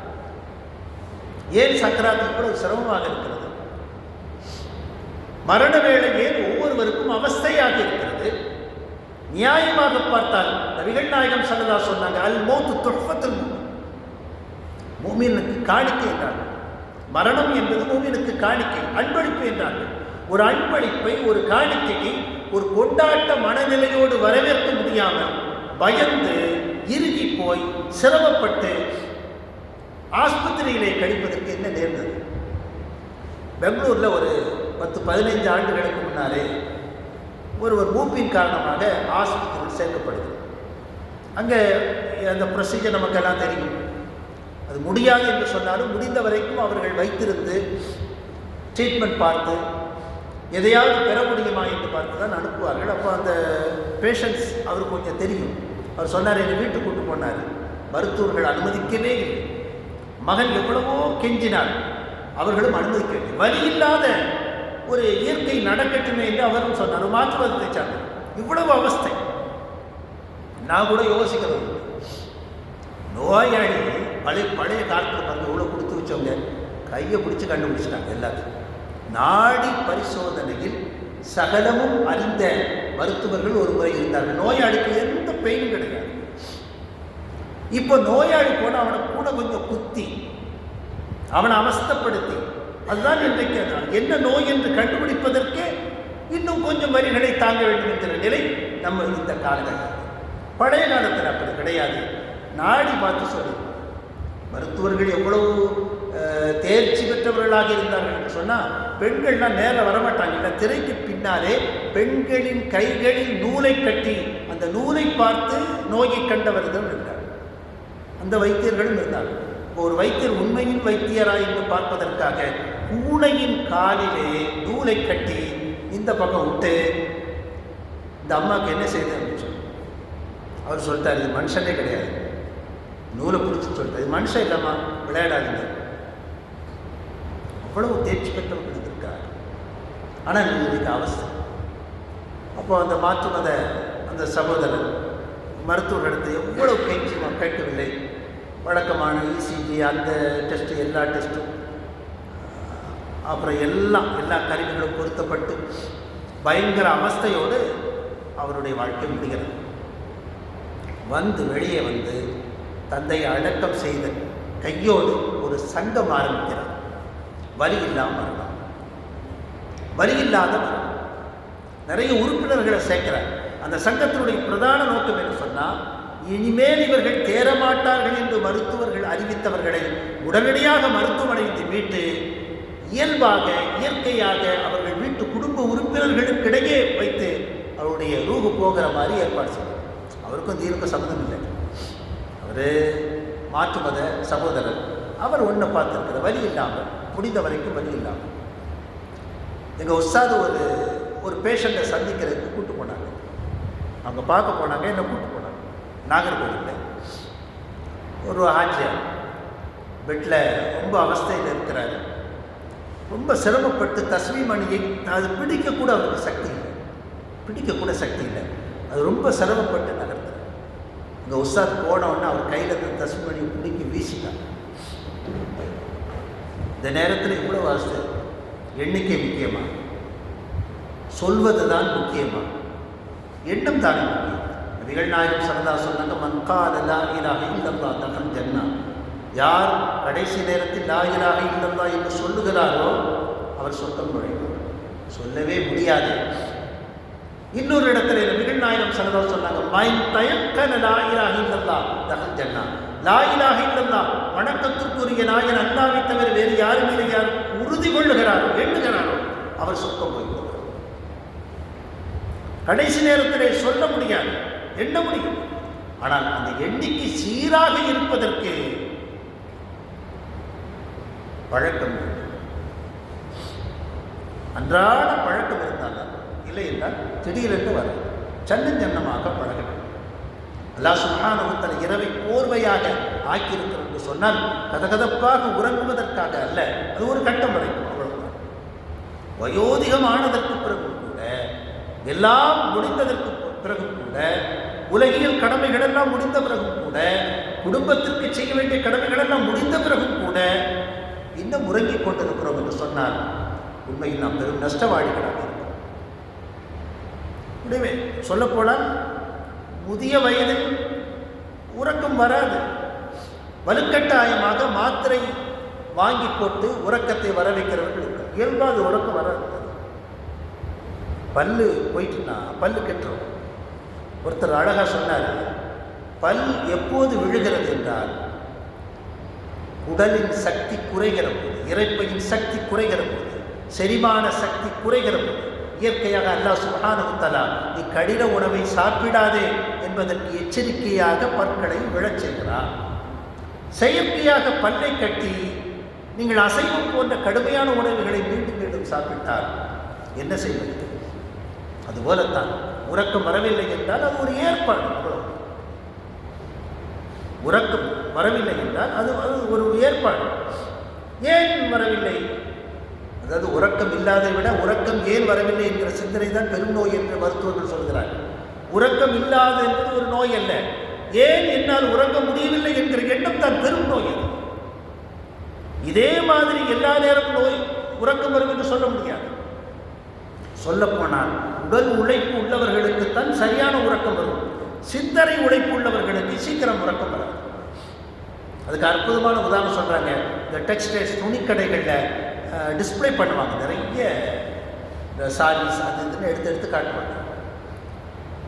ஏன் சக்கராத்து இவ்வளவு சிரமமாக இருக்கிறது, மரண வேளை ஏன் ஒவ்வொருவருக்கும் அவஸ்தையாக இருக்கிறது? நியாயமாக பார்த்தால் நபிகள் நாயகம் ஸல்லல்லாஹு அலைஹி வஸல்லம் சொன்னாங்க, அல் மௌத்து துஹ்ஃபத்துல் முஃமின், முஃமினுக்கு காணிக்கை என்றார்கள். மரணம் என்பது முஃமினுக்கு காணிக்கை, அன்பளிப்பு என்றார்கள். ஒரு அன்பளிப்பை, ஒரு காணிக்கையை ஒரு கொண்டாட்ட மனநிலையோடு வரவேற்க முடியாமல் பயந்து இறுகி போய் சிரமப்பட்டு ஆஸ்பத்திரியிலே கழிப்பதற்கு என்ன நேர்ந்தது? பெங்களூரில் ஒரு 10-15 ஆண்டுகளுக்கு முன்னாலே ஒருவர் மூப்பின் காரணமாக ஆஸ்பத்திரியில் சேர்க்கப்படுது. அங்கே அந்த ப்ரொசீஜர் நமக்கெல்லாம் தெரியும். அது முடியாது என்று சொன்னாலும் முடிந்த வரைக்கும் அவர்கள் வைத்திருந்து ட்ரீட்மெண்ட் பார்த்து எதையாவது பெற முடியுமா என்று பார்த்து தான் அனுப்புவார்கள். அப்போ அந்த பேஷண்ட்ஸ் அவருக்கு கொஞ்சம் தெரியும். அவர் சொன்னார், எங்கள் வீட்டுக்கு கூட்டு போனார், மருத்துவர்கள் அனுமதிக்கவே இல்லை. மகன் எவ்வளவோ கெஞ்சினார், அவர்களும் அனுமதிக்கவில்லை. வலி இல்லாத ஒரு இயற்கை நடக்கட்டுமே என்று அவரும் சொன்னார். மாற்று மருத்துவத்தை சார்ந்தார். இவ்வளவு அவஸ்தை நான் கூட யோசிக்கிறேன். நோயாளி பழைய காலத்தில் வந்து இவ்வளோ கொடுத்து வச்சவங்க கையை பிடிச்சி கண்டுபிடிச்சிட்டாங்க எல்லாத்தையும். நாடி பரிசோதனையில் சகலமும் அறிந்த மருத்துவர்கள் ஒரு முறை இருந்தார்கள். நோயாளிக்கு எந்த பெயினும் கிடையாது. இப்போ நோயாளி போன அவனை கூட கொஞ்சம் குத்தி அவனை அவஸ்தைப்படுத்தி, அதுதான் இன்றைக்கு என்ன நோய் என்று கண்டுபிடிப்பதற்கே இன்னும் கொஞ்சம் வரிகளை தாங்க வேண்டும் என்கிற நிலை நம்ம இந்த காலகட்டத்தில். பழைய காலத்தில் அப்படி கிடையாது. நாடி பார்த்து சொல்லி மருத்துவர்கள் எவ்வளவு தேர்ச்சி பெற்றவர்களாக இருந்தார்கள் என்று சொன்னால், பெண்கள்லாம் நேரம் வரமாட்டாங்க. இல்லை, திரைக்கு பின்னாலே பெண்களின் கைகளில் நூலை கட்டி அந்த நூலை பார்த்து நோயை கண்டவர்கள் இருந்தார். அந்த வைத்தியர்களும் இருந்தார்கள். ஒரு வைத்தியர் உண்மையின் வைத்தியரா என்று பார்ப்பதற்காக பூனையின் காலிலே நூலை கட்டி இந்த பக்கம் விட்டு இந்த அம்மாவுக்கு என்ன செய்து சொல்லி அவர் சொல்லிட்டார், இது மனுஷனே கிடையாது. நூலை பிடிச்சி சொல்லிட்டார், இது மனுஷன் இல்லைம்மா, விளையாடாதீங்க. அவ்வளவு தேர்ச்சி பெற்றவர்கள் இருக்கார். ஆனால் இதுக்கு அவஸ்தை. அப்போ அந்த மாற்று மத அந்த சகோதரர் மருத்துவர்களிடத்தை எவ்வளவு கெஞ்சி கேட்கவில்லை. வழக்கமான இசிஜி அந்த டெஸ்ட்டு, எல்லா டெஸ்ட்டும், அப்புறம் எல்லா கருவிகளும் பொருத்தப்பட்டு பயங்கர அவஸ்தையோடு அவருடைய வாழ்க்கை முடிகிறது. வெளியே வந்து தந்தையை அடக்கம் செய்த கையோடு ஒரு சங்கம் ஆரம்பிக்கிறார். வலி இல்லாமல் மரணம், வலி இல்லாத மரணம். நிறைய உறுப்பினர்களை சேர்க்கிறார். அந்த சங்கத்தினுடைய பிரதான நோக்கம் என்று சொன்னால், இனிமேல் இவர்கள் தேரமாட்டார்கள் என்று மருத்துவர்கள் அறிவித்தவர்களை உடனடியாக மருத்துவமனையில் மீட்டு இயல்பாக இயற்கையாக அவர்கள் வீட்டு குடும்ப உறுப்பினர்களுக்கிடையே வைத்து அவருடைய ரூஹு போகிற மாதிரி ஏற்பாடு செய்வார். அவருக்கும் தீனுக்கும் சம்மந்தம் இல்லை. அவர் மாற்று மத சகோதரர். அவர் ஒன்றை பார்த்துருக்கிற வலி இல்லாமல், முடிந்த வரைக்கும் வலி இல்லாமல். எங்கள் உஸ்தாது ஒரு பேஷண்ட்டை சந்திக்கிறதுக்கு கூப்பிட்டு போனாங்க. அவங்க பார்க்க போனாங்க, என்னை கூப்பிட்டு போனாங்க. நாகர்கோவிலில் ஒரு ஆஜியார் பெட்டில் ரொம்ப அவஸ்தையில் இருக்கிறாரு. ரொம்ப சிரமப்பட்டு தஸ்மீம் அணியை அது பிடிக்கக்கூட அவருக்கு சக்தி இல்லை, பிடிக்கக்கூட சக்தி இல்லை. அது ரொம்ப சிரமப்பட்டு நகர்த்தார். இங்கே உஸ்தாத் போனவுடனே அவர் கையில் இருந்த தஸ்மீம் அணியை பிடிக்கி வீசிட்டார். இந்த நேரத்தில் இவ்வளோ வாஸ்து எண்ணிக்கை முக்கியமா, சொல்வது தான் முக்கியமா, எண்ணம் தானே முக்கியம். நபிகள் நாயகம் ஸல்லல்லாஹு அலைஹி வஸல்லம் மன் கால லா இலாஹ இல்லல்லாஹ் தகல் ஜன்னா, யார் கடைசி நேரத்தில் லா இலாஹ இல்லல்லாஹ் என்று சொல்லுகிறாரோ அவர் சொர்க்கம் நுழைவார். சொல்லவே முடியாது. இன்னொரு இடத்துல நபிகள் நாயகம் ஸல்லல்லாஹு அலைஹி வஸல்லம் சொன்னாங்க மைன் தயக்கன லா இலாஹ இல்லல்லாஹ் தகல் ஜன்னா, லா இலாஹ இல்லல்லாஹ் வணக்கத்திற்குரிய நாயன் அல்லாஹ்வை தவிர வேறு யாரும் இல்லை யார் உறுதி கொள்ளுகிறாரோ எண்ணுகிறாரோ அவர் சொர்க்கம் போய்விடுவார். கடைசி நேரத்திலே சொல்ல முடியாது, எண்ண முடியும். ஆனால் அந்த எண்ணிக்கை சீராக இருப்பதற்கு பழக்கம் வேண்டும். அன்றாட பழக்கம் இருந்தால் இல்லை என்றால் திடீரென்று வரும். சன்னமாக பழக வேண்டும். அல்லாஹ் சுப்ஹானஹு வ தஆலா இரவை கோர்வையாக ஆக்கியிருக்கிறது என்று சொன்னால் கதகதப்பாக உறங்குவதற்காக அல்ல, அது ஒரு கட்டம் வரைக்கும் அவ்வளவுதான். வயோதிகமானதற்கு பிறகு கூட, எல்லாம் முடிந்ததற்கு பிறகு கூட, உலகியல் கடமைகள் எல்லாம் முடிந்த பிறகும் கூட, குடும்பத்திற்கு செய்ய வேண்டிய கடமைகள் எல்லாம் முடிந்த பிறகும் கூட இன்னும் உறங்கிக் கொண்டிருக்கிறோம் என்று சொன்னால் உண்மையில் நாம் பெரும் நஷ்டவாளிகளாக இருக்கிறோம். முடிவே சொல்லப்போனால் முதிய வயதில் உறக்கம் வராது. வலுக்கட்டாயமாக மாத்திரை வாங்கி போட்டு உறக்கத்தை வர வைக்கிறவர்கள் இருக்காங்க. இயல்பாக உறக்கம் வராது. பல்லு போயிட்டுனா பல்லு கெட்டுரும். ஒருத்தர் அழகாக சொன்னார், பல் எப்போது விழுகிறது என்றால் உடலின் சக்தி குறைகிற போது, இறைப்பையின் சக்தி குறைகிற போது, செரிமான சக்தி குறைகிற போது. இயற்கையாக அல்லாஹ் சுப்ஹானஹு வ தஆலா நீ கடின உணவை சாப்பிடாதே என்பதற்கு எச்சரிக்கையாக பற்களை விழச் செய்கிறார். செயற்கையாக பல்லை கட்டி நீங்கள் அசைவம் போன்ற கடுமையான உணவுகளை மீண்டும் மீண்டும் சாப்பிட்டால் என்ன செய்வது? அதுபோலத்தான் உறக்கம் வரவில்லை என்றால் அது ஒரு ஏற்பாடு. உறக்கம் வரவில்லை என்றால் அது ஒரு ஏற்பாடு. ஏன் வரவில்லை? அதாவது உறக்கம் இல்லாதை விட உறக்கம் ஏன் வரவில்லை என்கிற சிந்தனை தான் பெரும் நோய் என்று மருத்துவர்கள் சொல்கிறார்கள். உறக்கம் இல்லாத என்பது ஒரு நோய் அல்ல, ஏன் என்னால் உறங்க முடியவில்லை என்கிற எண்ணம் தான் பெரும் நோய். இதே மாதிரி எல்லா நேரமும் நோய் உறக்கம் வரும் என்று சொல்ல முடியாது. சொல்லப்போனால் உடல் உழைப்பு உள்ளவர்களுக்குத்தான் சரியான உறக்கம் வரும். சிந்தனை உழைப்பு உள்ளவர்களுக்கு சீக்கிரம் உறக்கம் வராது. அதுக்கு அற்புதமான உதாரணம் சொல்கிறாங்க. இந்த டெக்ஸ்டைல்ஸ் துணிக்கடைகளில் டிஸ்பிளே பண்ணுவாங்க, நிறைய சாரீஸ் அது இதுன்னு எடுத்து காட்டுவாங்க.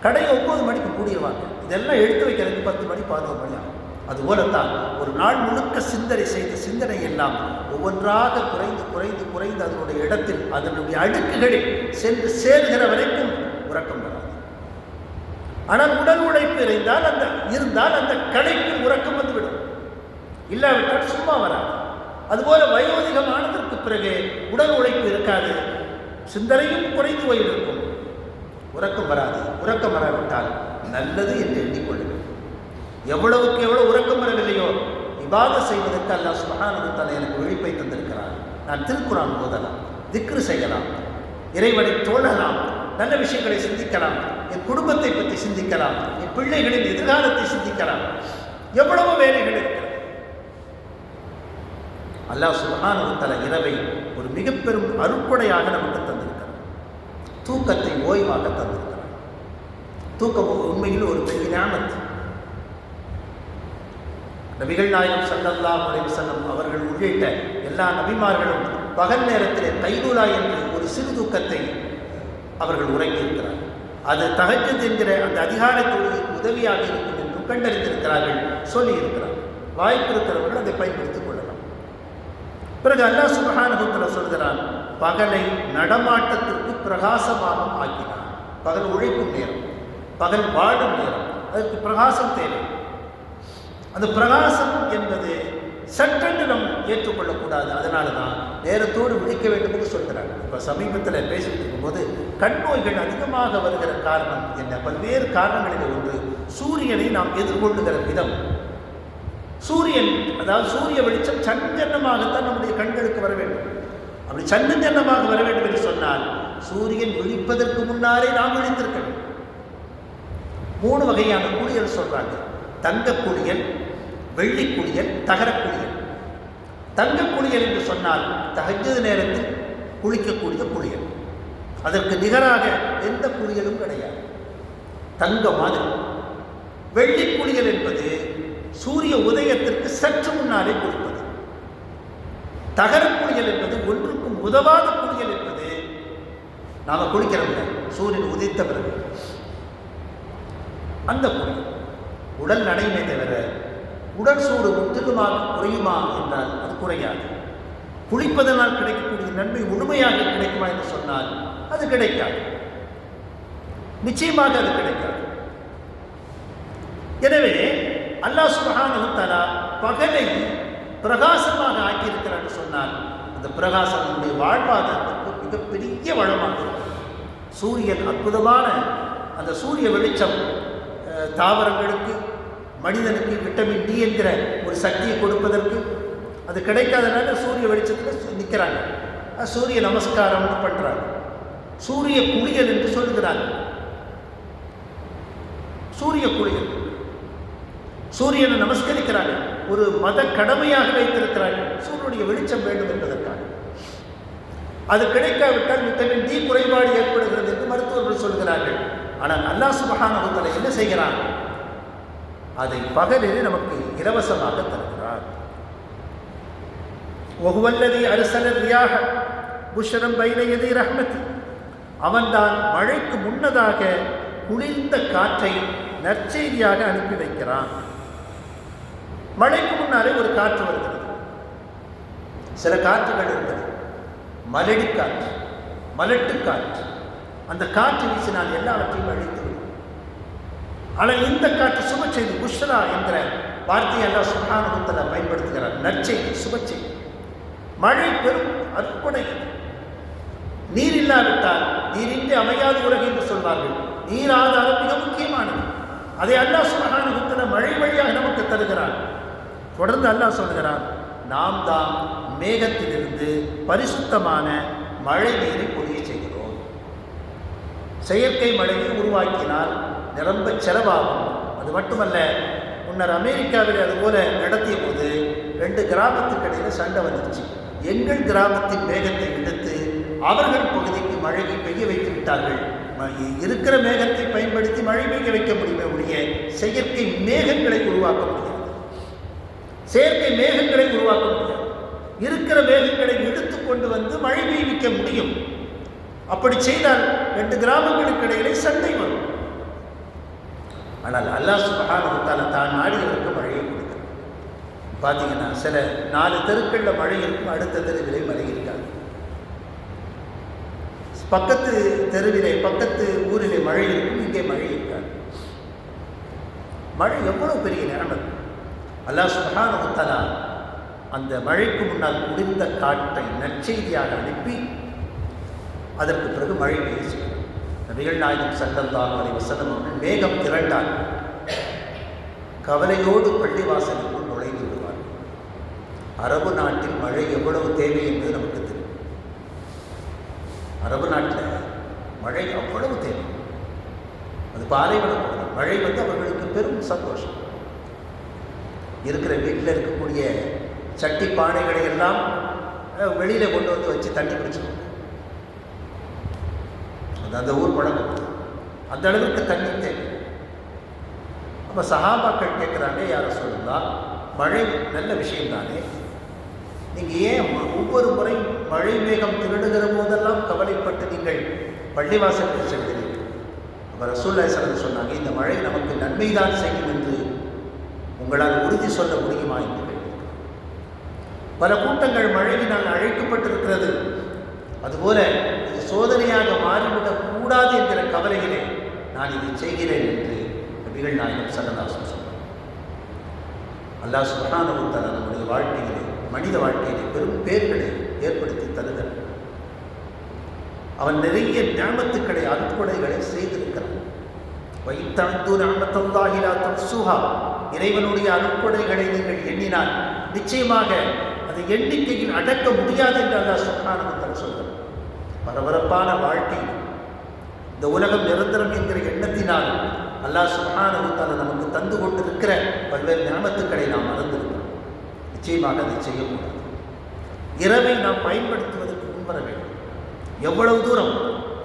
கடையை 9 மணிக்கு மூடிடுவாங்க. இதெல்லாம் எடுத்து வைக்கிறதுக்கு 10 மணி 11 மணி ஆகும். அதுபோலத்தான் ஒரு நாள் முழுக்க சிந்தனை செய்த சிந்தனை எல்லாம் ஒவ்வொன்றாக குறைந்து குறைந்து குறைந்து அதனுடைய இடத்தில் அதனுடைய அடுக்குகளில் சென்று சேர்கிற வரைக்கும் உறக்கம் வராது. ஆனால் உடல் உழைப்பு இருந்தால் அந்த கடைப்பில் உறக்கம் வந்துவிடும். இல்லாவிட்டால் சும்மா வராது. அதுபோல வயோதிகமானதற்கு பிறகு உடல் உழைப்பு இருக்காது, சிந்தனையும் குறைந்து போயிருக்கும், உறக்கம் வராது. உறக்கம் வராவிட்டால் நல்லது என்று எண்ணிக்கொள்ளுங்கள். எவ்வளவுக்கு எவ்வளவு உறக்கம் வரவில்லையோ இபாதத் செய்வதற்கு அல்லாஹ் சுப்ஹானஹு வ தஆலா எனக்கு விழிப்பை தந்திருக்கிறார். நான் திருக்குர்ஆன் ஓதலாம், திக்ரு செய்யலாம், இறைவனை தோழலாம், நல்ல விஷயங்களை சிந்திக்கலாம், என் குடும்பத்தை பற்றி சிந்திக்கலாம், என் பிள்ளைகளின் எதிர்காலத்தை சிந்திக்கலாம். எவ்வளவு வேலைகள் இருக்கிறது. அல்லாஹ் சுப்ஹானஹு வ தஆலா இரவை ஒரு மிக பெரும் அருட்கொடையாக நமக்கு தந்திருக்கிறார். தூக்கத்தை ஓய்வாக தந்திருக்கிறார். தூக்கம் உண்மையில் ஒரு பெரிய நியாமத். நபிகள் நாயகம் ஸல்லல்லாஹு அலைஹி வஸல்லம் அவர்கள் உள்ளிட்ட எல்லா நபிமார்களும் பகல் நேரத்திலே கைலூலா என்று ஒரு சிறு தூக்கத்தை அவர்கள் உறங்கியிருக்கிறார்கள். அது தஹஜ்ஜுத் என்கிற அந்த அதிகாலை தொழுகைக்கு உதவியாக இருக்கும் என்று கண்டறிந்திருக்கிறார்கள், சொல்லியிருக்கிறார்கள். வாய்ப்பு இருக்கிறவர்கள் அதை பயன்படுத்திக் கொள்ளலாம். பிறகு அல்லாஹ் சுப்ஹானஹு வ தஆலா சொல்கிறான், பகலை நடமாட்டத்திற்கு பிரகாசமாக ஆக்கினான். பகல் உழைக்கும் நேரம், பகல் வாழும் நேரம், அதற்கு பிரகாசம் தேவை. அந்த பிரகாசம் என்பது சட்டென்று நாம் ஏற்றுக்கொள்ளக்கூடாது. அதனால தான் நேரத்தோடு விழிக்க வேண்டும் என்று சொல்கிறாங்க. இப்போ சமீபத்தில் பேசிட்டு இருக்கும்போது கண் நோய்கள் அதிகமாக வருகிற காரணம் என்ன? பல்வேறு காரணங்களில் ஒன்று சூரியனை நாம் எதிர்கொள்ளுகிற விதம். சூரியன், அதாவது சூரிய வெளிச்சம் சன்னமாகத்தான் நம்முடைய கண்களுக்கு வர வேண்டும். அப்படி சன்னமாக வர வேண்டும் என்று சொன்னால் சூரியன் விழிப்பதற்கு முன்னாலே நாம் விழித்திருக்கணும். 3 வகையான குளியல் சொல்றாங்க: தங்க குளியல், வெள்ளி குளியல், தகர குளியல். தங்க குளியல் என்று சொன்னால் தஹஜ்ஜுத் நேரத்தில் குளிக்கக்கூடிய குளியல். அதற்கு நிகராக எந்த குளியலும் கிடையாது, தங்க மாதிரி. வெள்ளி குளியல் என்பது சூரிய உதயத்திற்கு சற்று முன்னாலே குளிப்பது. தகர குளியல் என்பது ஒன்றுக்கும் உதவாத குளியல் என்பது நாம் குளிக்கிறோம் சூரியன் உதித்த பிறகு. அந்த குளியல் உடல் நடைமை தவிர உடல் சூடு முற்றிலுமாக குறையுமா என்றால் அது குறையாது. குளிப்பதனால் கிடைக்கக்கூடிய நன்மை முழுமையாக கிடைக்குமா என்று சொன்னால் அது கிடைக்காது, நிச்சயமாக அது கிடைக்காது. எனவே அல்லாஹ் சுப்ஹானஹு வ தஆலா பகலை பிரகாசமாக ஆக்கியிருக்கிறார் என்று சொன்னால் அந்த பிரகாசம் நம்முடைய வாழ்வாதாரத்திற்கு மிகப்பெரிய வளமாக இருக்கிறது. சூரியன் அற்புதமான அந்த சூரிய வெளிச்சம் தாவரங்களுக்கு, மனிதனுக்கு விட்டமின் டி என்கிற ஒரு சக்தியை கொடுப்பதற்கு அது கிடைக்காதனால சூரிய வெளிச்சத்தில் நிற்கிறாங்க, சூரிய நமஸ்காரம் பண்ணுறாங்க, சூரிய குளியல் என்று சொல்கிறாங்க. சூரிய குளியல், சூரியனை நமஸ்கரிக்கிறாங்க, ஒரு மத கடமையாக வைத்திருக்கிறார்கள் சூரியனுடைய வெளிச்சம் வேண்டும் என்பதற்காக. அது கிடைக்காவிட்டால் விட்டமின் டி குறைபாடு ஏற்படுகிறது என்று மருத்துவர்கள் சொல்கிறார்கள். ஆனால் அல்லாஹ் சுப்ஹானஹு வ தஆலா என்ன செய்கிறார்? அதை பகலில் நமக்கு இலவசமாக தருகிறார். வஹுவல்லதி அர்ஸல ரியாஹ புஷ்ரன் பைன யதி ரஹ்மதி, அவன்தான் மழைக்கு முன்னதாக குளிர்ந்த காற்றை நற்செய்தியாக அனுப்பி வைக்கிறான். மழைக்கு முன்னாலே ஒரு காற்று வருகிறது. சில காற்றுகள் இருக்கிறது, மலடி காற்று, மலட்டு காற்று. அந்த காற்று வீசினால் எல்லாவற்றையும் அழித்து விடும். ஆனால் இந்த காற்று சுப செய்தி, புஷ்ரா என்கிற வார்த்தையை அல்லாஹ் சுப்ஹானஹு வ தஆலா பயன்படுத்துகிறார். நற்செய்தி, சுப செய்தி. மழை பெரும் அற்புடை. நீர் இல்லாவிட்டால் நீரின்றி அமையாது உலகு என்று சொல்வார்கள். நீர் ஆதாரம் மிக முக்கியமானது. அதை அல்லாஹ் சுப்ஹானஹு வ தஆலா மழை வழியாக நமக்கு தருகிறார். தொடர்ந்து அல்லாஹ் சொல்கிறார், நாம் தான் மேகத்திலிருந்து பரிசுத்தமான மழை நீரை பொழிய செய்கிறோம். செயற்கை மழையை உருவாக்கினால் நிரம்ப செலவாகும். அது மட்டுமல்ல, முன்னர் அமெரிக்காவில் அதுபோல நடத்திய போது 2 கிராமத்துக்கு இடையில் சண்டை வந்துருச்சு. எங்கள் கிராமத்தின் மேகத்தை எடுத்து அவர்கள் பகுதிக்கு மழையை பெய்ய வைத்து விட்டார்கள். இருக்கிற மேகத்தை பயன்படுத்தி மழை பெய்ய வைக்க முடியுமே ஒழிய செயற்கை மேகங்களை உருவாக்க முடியாது, செயற்கை மேகங்களை உருவாக்க முடியாது. இருக்கிற மேகங்களை எடுத்து கொண்டு வந்து மழை பெய்விக்க முடியும். அப்படி செய்தால் 2 கிராமங்களுக்கு இடையிலே சண்டை வரும். ஆனால் அல்லாஹ் சுப்ஹானஹு வ தஆலா தான் நாடியவருக்கு மழையை கொடுக்கிறார். பார்த்தீங்கன்னா சில 4 தெருக்களில் மழை இருக்கும், அடுத்த தெருவிலே மழை இருக்காது. பக்கத்து தெருவிலே, பக்கத்து ஊரிலே மழை இருக்கும், இங்கே மழை இருக்காது. மழை எவ்வளவு பெரிய நியமத்! அல்லாஹ் சுப்ஹானஹு வ தஆலா அந்த மழைக்கு முன்னால் குளிர்ந்த காற்றை நற்செய்தியாக அனுப்பி அதற்கு பிறகு மழை பெய்ய செய்கிறார். நபிகள் நாயகம் ஸல்லல்லாஹு அலைஹி வஸல்லம் அவர்கள் மேகம் திரண்டால் கவலையோடு பள்ளிவாசலுக்குள் நுழைந்து விடுவார். அரபு நாட்டில் மழை எவ்வளவு தேவை என்பது நமக்கு தெரியும். அரபு நாட்டில் மழை அவ்வளவு தேவை. அது பாலைவனம் போகிறது. மழை அவர்களுக்கு பெரும் சந்தோஷம். இருக்கிற வீட்டில் இருக்கக்கூடிய சட்டி பானைகளை எல்லாம் வெளியில் கொண்டு வந்து வச்சு தண்ணி பிடிச்சிக்கணும். அது அந்த ஊர் பழக்கம். அந்த அளவுக்கு தண்ணி தேவை. அப்போ சஹாபாக்கள் கேட்குறாங்க, யாரை சொல்லலாம், மழை நல்ல விஷயம்தானே, நீங்கள் ஏன் ஒவ்வொரு முறை மழை மேகம் திருடுகிற போதெல்லாம் கவலைப்பட்டு நீங்கள் பள்ளிவாசலுக்கு செல்கிறீர்கள்? அப்போ ரசூலுல்லாஹி ஸல்லல்லாஹு அலைஹி வஸல்லம் சொன்னாங்க, இந்த மழை நமக்கு நன்மைதான் செய்யும் என்று உங்களால் உறுதி சொல்ல முடியுமா என்று. பல கூட்டங்கள் மழையினால் அழைக்கப்பட்டிருக்கிறது. அதுபோல இது சோதனையாக மாறிவிடக் கூடாது என்கிற கவலையிலே நான் இதை செய்கிறேன் என்று நபிகள் நாயகம் ஸல்லல்லாஹு அலைஹி வஸல்லம் சொன்னார். அல்லாஹ் சுப்ஹானஹு வ தஆலா நம்முடைய வாழ்க்கையிலே, மனித வாழ்க்கையிலே பெரும் பேர்களை ஏற்படுத்தி தருகிறார். அவன் நிறைய நிஅமத்துக்களை, அருட்கொடைகளை செய்திருக்கிறான். வைத்தஅது நிஅமத்தல்லாஹி லா துஹ்ஸுஹா, இறைவனுடைய அருட்கொடைகளை நீங்கள் எண்ணினால் நிச்சயமாக அது எண்ணிக்கையில் அடக்க முடியாது என்று அல்லாஹ் சுப்ஹானஹு வ தஆலா சொல்கிறார். பரபரப்பான வாழ்க்கை, இந்த உலகம் நிரந்தரம் என்கிற எண்ணத்தினால் அல்லாஹ் சுப்ஹானஹு வ தஆலா நமக்கு தந்து கொண்டிருக்கிற பல்வேறு நிஅமத்துக்களை நாம் மறந்திருக்கிறோம். நிச்சயமாக அதை செய்யக்கூடாது. இரவை நாம் பயன்படுத்துவதற்கு முன்வர வேண்டும். எவ்வளவு தூரம்?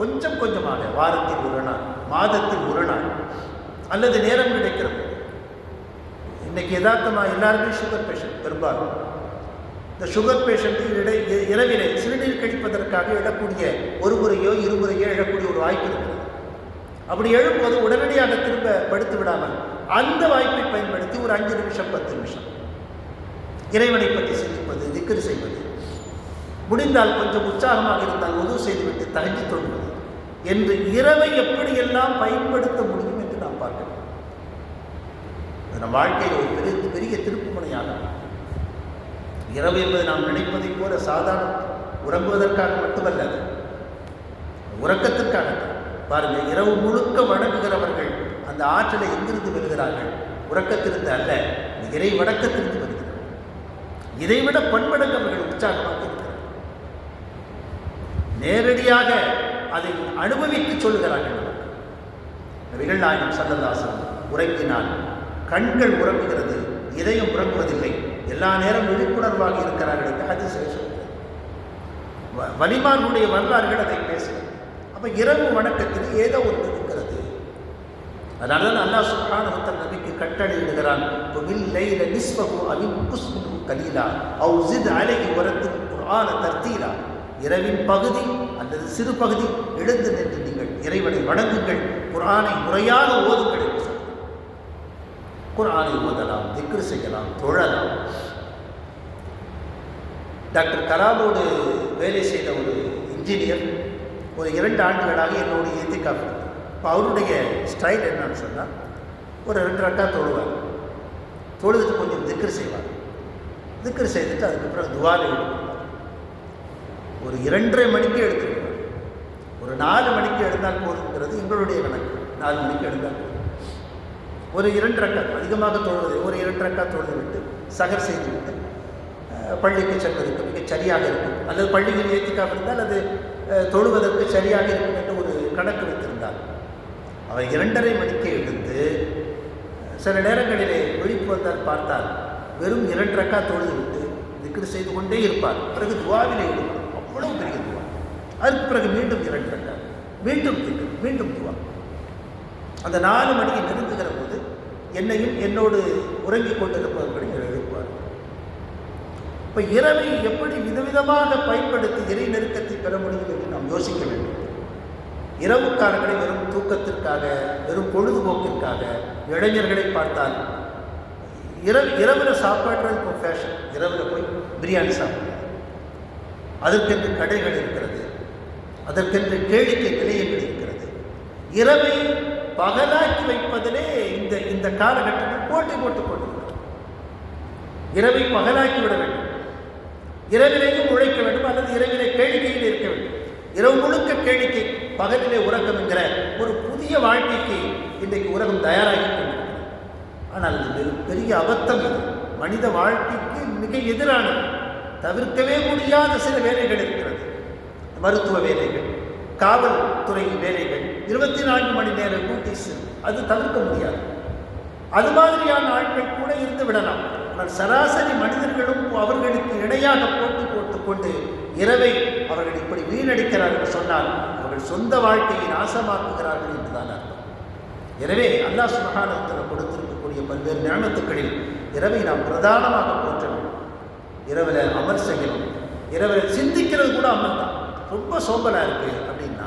கொஞ்சம் கொஞ்சமாக, வாரத்தில் ஒரு நாள், மாதத்தில் ஒரு நாள், அல்லது நேரம் கிடைக்கிறது. இன்னைக்கு யதார்த்தமாக எல்லாருமே சுகர் பேஷண்ட். பெரும்பாலும் இந்த சுகர் பேஷண்ட்டு இரவிலே சிறுநீர் கழிப்பதற்காக எழக்கூடிய ஒரு முறையோ இருமுறையோ எழக்கூடிய ஒரு வாய்ப்பு இருக்கிறது. அப்படி எழும்போது உடனடியாக திரும்ப படுத்து விடாமல் அந்த வாய்ப்பை பயன்படுத்தி ஒரு 5 நிமிஷம் 10 நிமிஷம் இறைவனை பற்றி சிந்திப்பது, திக்ர் செய்வது, முடிந்தால் கொஞ்சம் உற்சாகமாக இருந்தால் உதவு செய்துவிட்டு தகஞ்சி தொழுவது என்று இரவை எப்படியெல்லாம் பயன்படுத்த முடியும் என்று நாம் பார்க்கிறோம். நம் வாழ்க்கையில் ஒரு பெரிய திருப்புமுனையாக இரவு என்பது நாம் நினைப்பதைப் போல சாதாரண உறங்குவதற்காக மட்டுமல்ல, உறக்கத்திற்காக. பாருங்கள், இரவு முழுக்க வணங்குகிறவர்கள் அந்த ஆற்றலை எங்கிருந்து பெறுகிறார்கள்? உறக்கத்திலிருந்து அல்ல, இறை வணக்கத்திலிருந்து வருகிறார்கள். இதைவிட பண்படங்கு அவர்கள் உற்சாகமாக இருக்கிறார்கள். நேரடியாக அதை அனுபவித்து சொல்கிறார்கள். நபிகள் நாயகம் ஸல்லல்லாஹு அலைஹி வஸல்லம் உறங்கினால் கண்கள் உறங்குகிறது, இதயம் உறங்குவதில்லை, எல்லா நேரம் விழிப்புணர்வாக இருக்கிறார்கள் என்று ஹதீஸ் சொல்கிறது. வலிமார்களுடைய வரலாறுகள் அதை பேசுகிறது. அப்போ இரவு வணக்கத்தில் ஏதோ ஒன்று இருக்கிறது. அதனால தான் அல்லாஹ் சுப்ஹானஹு வ தஆலா நபிக்கு கட்டளையிடுகிறான், பில்லைல நிஸ்ஃபஹு அவ் குஸ்ஹு கலீலா அவ் ஸித் அலைஹி வரத்தில் குர்ஆன தர்தீலா. இரவின் பகுதி அல்லது சிறு பகுதி எழுந்து நின்று நீங்கள் இறைவனை வணங்குங்கள், குர்ஆனை முறையாக ஓதுங்கள் என்று சொல்கிறார். குர்ஆனை ஓதலாம், திக்ர் செய்யலாம், தொழலாம். டாக்டர் கலாமோடு வேலை செய்த ஒரு இன்ஜினியர் ஒரு 2 ஆண்டுகளாக என்னோட இத்திகாஃப் இருந்தார். இப்போ அவருடைய ஸ்டைல் என்னன்னு சொன்னால், ஒரு 2 ரக்கா தொழுவார், தொழுதுட்டு கொஞ்சம் திக்ர் செய்வார், திக்ர் செய்துட்டு அதுக்கப்புறம் துவாலை எழுதுவார். ஒரு 2:30 மணிக்கு எடுத்துருவார். ஒரு 4 மணிக்கு எழுந்தால் போதுங்கிறது எங்களுடைய கணக்கு. 4 மணிக்கு எழுந்தால் போதும். ஒரு 2 ரக்கா, அதிகமாக தொழுவது, ஒரு 2 ரக்கா தொழுது விட்டு சகர் செய்துவிட்டு பள்ளிக்கு செல்வதற்கு மிக சரியாக இருக்கும். அல்லது பள்ளியில் ஏத்திக்காக இருந்தால் அது தொழுவதற்கு சரியாக இருக்கும் என்று ஒரு கணக்கு வைத்திருந்தார். அவர் 2:30 மணிக்கு எழுந்து சில நேரங்களிலே விழிப்பு வந்தால் பார்த்தால் வெறும் 2 ரக்கா தொழுது விட்டு திக்ர் செய்து கொண்டே இருப்பார். பிறகு துவாவிலே ஈடுபடும். அவ்வளவு பெரிய துவா. அதற்கு பிறகு மீண்டும் 2 ரக்கா, மீண்டும் திக்ர், மீண்டும் துவா. அந்த 4 மணிக்கு நெருங்குகிற போது என்னையும் என்னோடு உறங்கிக் கொண்டிருப்பவர்களையும் எழுப்புவார். இப்போ இரவை எப்படி விதவிதமாக பயன்படுத்தி இறை நெருக்கத்தை பெற முடியும் என்று நாம் யோசிக்க வேண்டும். இரவுக்காரர்களை வெறும் தூக்கத்திற்காக, வெறும் பொழுதுபோக்கிற்காக இளைஞர்களை பார்த்தால் இரவில் சாப்பாடுறது இப்போ ஃபேஷன். இரவில் போய் பிரியாணி சாப்பிடுறது, அதற்கென்று கடைகள் இருக்கிறது, அதற்கென்று கேளிக்கை நிலையங்கள் இருக்கிறது. இரவை பகலாக்கி வைப்பதிலே இந்த காலகட்டத்தில் போட்டி போட்டுக் கொண்டிருக்கிறது. இரவை பகலாக்கி விட வேண்டும், இரவிலேயும் உழைக்க வேண்டும், அல்லது இரவிலே கேளிக்கையில் இருக்க வேண்டும். இரவு முழுக்க கேளிக்கை, பகலிலே உறக்கம் என்கிற ஒரு புதிய வாழ்க்கைக்கு இன்றைக்கு உலகம் தயாராகி கொண்டிருக்கிறது. ஆனால் இது பெரிய அபத்தம். இது மனித வாழ்க்கைக்கு மிக எதிரானது. தவிர்க்கவே முடியாத சில வேலைகள் இருக்கிறது. மருத்துவ வேலைகள், காவல்துறை வேலைகள், 24 மணி நேர டியூட்டிஸ், அது தவிர்க்க முடியாது. அது மாதிரியான ஆட்கள் கூட இருந்து விடலாம். ஆனால் சராசரி மனிதர்களும் அவர்களுக்கு இணையாக போட்டி போட்டுக்கொண்டு இரவை அவர்கள் இப்படி வீணடிக்கிறார்கள் சொன்னால் அவர்கள் சொந்த வாழ்க்கையை நாசமாக்குகிறார்கள் என்றுதான் அர்த்தம். எனவே அல்லாஹ் சுப்ஹானஹு வ தஆலா கொடுத்திருக்கக்கூடிய பல்வேறு நிஅமத்துக்களில் இரவை நாம் பிரதானமாக போற்ற வேண்டும். இரவில் அமல் செய்யணும். இரவில் சிந்திக்கிறது கூட அமல் தான். ரொம்ப சோம்பலாக இருக்குது அப்படின்னா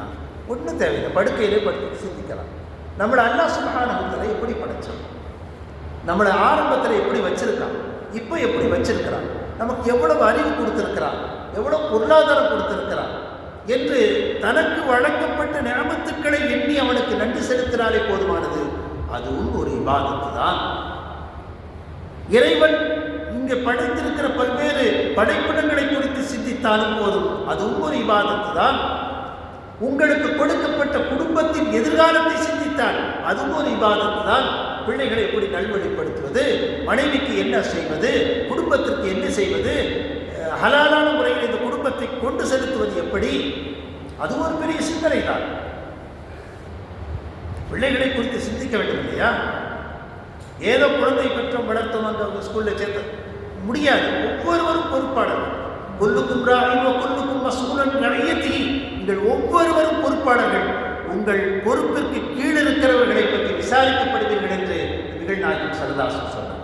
ஒன்றும் தேவையில்லை, படுக்கையிலே படுத்து சிந்திக்கலாம். நம்மளை அல்லாஹ் சுப்ஹானஹு வ தஆலா எப்படி படைச்சோம், நம்மளை ஆரம்பத்தில் எப்படி வச்சிருக்கான், இப்போ எப்படி வச்சிருக்கிறான், நமக்கு எவ்வளவு அறிவு கொடுத்திருக்கிறான், எவ்வளவு பொருளாதாரம் கொடுத்திருக்கிறான் என்று தனக்கு வழங்கப்பட்ட நிஅமத்துக்களை எண்ணி அவனுக்கு நன்றி செலுத்தினாலே போதுமானது. அதுவும் ஒரு இபாதத்து தான். இறைவன் இங்கே படைத்திருக்கிற பல்வேறு படைப்பிடங்களை குறித்து சிந்தித்தாலும் போதும், அதுவும் ஒரு இபாதத்து தான். உங்களுக்கு கொடுக்கப்பட்ட குடும்பத்தின் எதிர்காலத்தை சிந்தித்தால் அதுவும் ஒரு இபாதத்து தான். பிள்ளைகளை எப்படி நல்வழிப்படுத்துவது, மனைவிக்கு என்ன செய்வது, குடும்பத்திற்கு என்ன செய்வது, ஹலாலான முறையில் இந்த குடும்பத்தை கொண்டு செலுத்துவது எப்படி, அது ஒரு பெரிய சிந்தனை தான். பிள்ளைகளை குறித்து சிந்திக்க வேண்டும் இல்லையா? ஏதோ குழந்தை பெற்றோம் வளர்த்தோம் அந்த ஸ்கூலில் சேர்த்து முடியாது. ஒவ்வொருவரும் பொறுப்பாளர். குல்லுக்கும் ராயின் வ குல்லுக்கும் மஸ்ஊலன் அன் ரஇய்யத்திஹி. நீங்கள் ஒவ்வொருவரும் பொறுப்பாளர்கள், உங்கள் பொறுப்பிற்கு கீழ் இருக்கிறவர்களை பற்றி விசாரிக்கப்படுவீர்கள் என்று நபிகள் நாயகம் ஸல்லல்லாஹு அலைஹி வஸல்லம் சொன்னார்.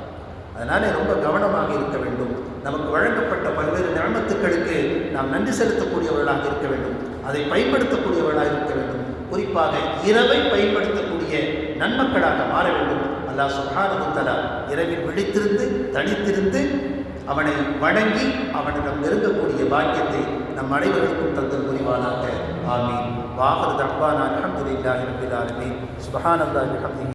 அதனாலே ரொம்ப கவனமாக இருக்க வேண்டும். நமக்கு வழங்கப்பட்ட பல்வேறு நிஅமத்துக்களுக்கு நாம் நன்றி செலுத்தக்கூடியவர்களாக இருக்க வேண்டும், அதை பயன்படுத்தக்கூடியவர்களாக இருக்க வேண்டும். குறிப்பாக இரவை பயன்படுத்தக்கூடிய நன்மக்களாக மாற வேண்டும். அல்லாஹ் சுப்ஹானஹு வ தஆலா இரவில் விழித்திருந்து தனித்திருந்து அவனை வணங்கி அவனிடம் நெருங்கக்கூடிய பாக்கியத்தை நம் அனைவருக்கும் தந்தல் புரிவானாக. ஆமீன். வாஹிரு தஅவானா அல்ஹம்துலில்லாஹி ரப்பில் ஆலமீன். சுப்ஹானல்லாஹி வ பிஹம்திஹி.